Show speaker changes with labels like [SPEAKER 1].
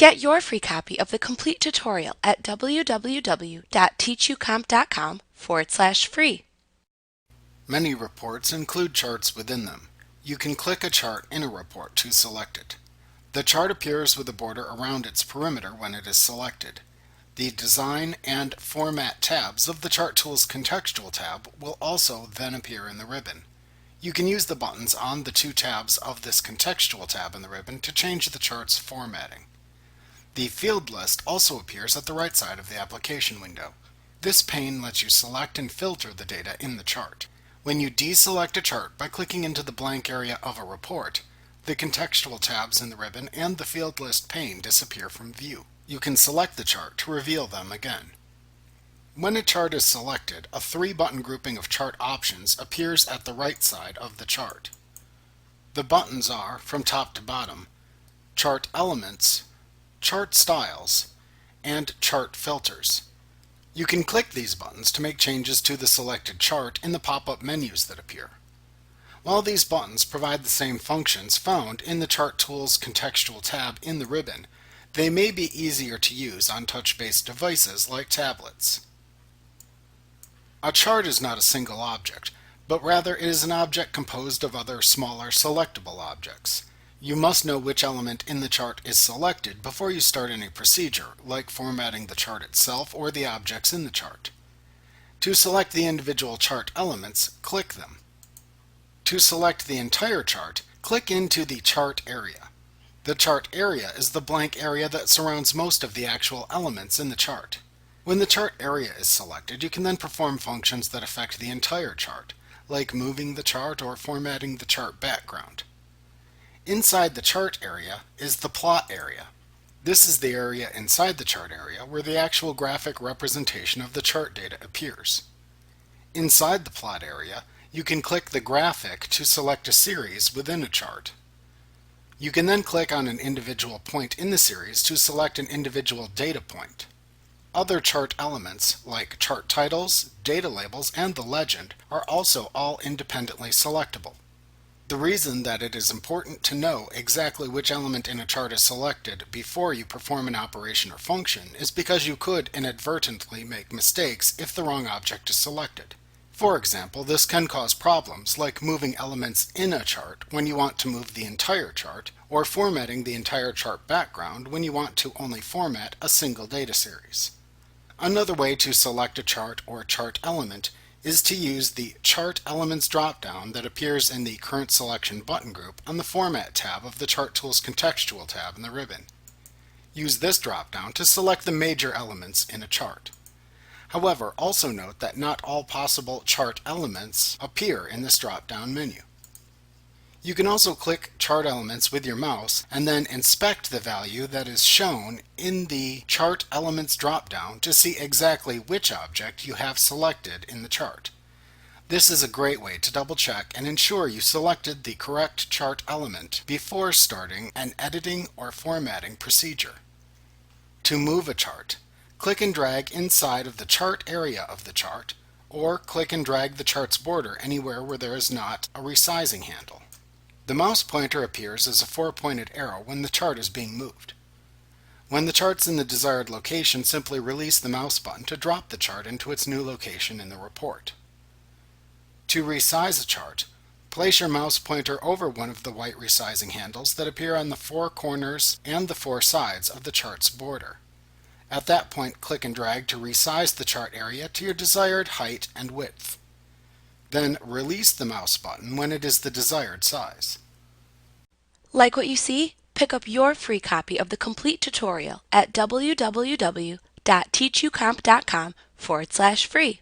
[SPEAKER 1] Get your free copy of the complete tutorial at www.teachucomp.com/free.
[SPEAKER 2] Many reports include charts within them. You can click a chart in a report to select it. The chart appears with a border around its perimeter when it is selected. The Design and Format tabs of the Chart Tools Contextual tab will also then appear in the ribbon. You can use the buttons on the two tabs of this Contextual tab in the ribbon to change the chart's formatting. The field list also appears at the right side of the application window. This pane lets you select and filter the data in the chart. When you deselect a chart by clicking into the blank area of a report, the contextual tabs in the ribbon and the field list pane disappear from view. You can select the chart to reveal them again. When a chart is selected, a three-button grouping of chart options appears at the right side of the chart. The buttons are, from top to bottom, Chart Elements, Chart Styles, and Chart Filters. You can click these buttons to make changes to the selected chart in the pop-up menus that appear. While these buttons provide the same functions found in the Chart Tools Contextual tab in the ribbon, they may be easier to use on touch-based devices like tablets. A chart is not a single object, but rather it is an object composed of other smaller selectable objects. You must know which element in the chart is selected before you start any procedure, like formatting the chart itself or the objects in the chart. To select the individual chart elements, click them. To select the entire chart, click into the chart area. The chart area is the blank area that surrounds most of the actual elements in the chart. When the chart area is selected, you can then perform functions that affect the entire chart, like moving the chart or formatting the chart background. Inside the chart area is the plot area. This is the area inside the chart area where the actual graphic representation of the chart data appears. Inside the plot area, you can click the graphic to select a series within a chart. You can then click on an individual point in the series to select an individual data point. Other chart elements, like chart titles, data labels, and the legend, are also all independently selectable. The reason that it is important to know exactly which element in a chart is selected before you perform an operation or function is because you could inadvertently make mistakes if the wrong object is selected. For example, this can cause problems like moving elements in a chart when you want to move the entire chart, or formatting the entire chart background when you want to only format a single data series. Another way to select a chart or chart element is to use the Chart Elements drop-down that appears in the Current Selection button group on the Format tab of the Chart Tools Contextual tab in the ribbon. Use this drop-down to select the major elements in a chart. However, also note that not all possible chart elements appear in this drop-down menu. You can also click chart elements with your mouse and then inspect the value that is shown in the Chart Elements drop-down to see exactly which object you have selected in the chart. This is a great way to double-check and ensure you selected the correct chart element before starting an editing or formatting procedure. To move a chart, click and drag inside of the chart area of the chart, or click and drag the chart's border anywhere where there is not a resizing handle. The mouse pointer appears as a four-pointed arrow when the chart is being moved. When the chart's in the desired location, simply release the mouse button to drop the chart into its new location in the report. To resize a chart, place your mouse pointer over one of the white resizing handles that appear on the four corners and the four sides of the chart's border. At that point, click and drag to resize the chart area to your desired height and width. Then release the mouse button when it is the desired size.
[SPEAKER 1] Like what you see? Pick up your free copy of the complete tutorial at www.teachucomp.com/free.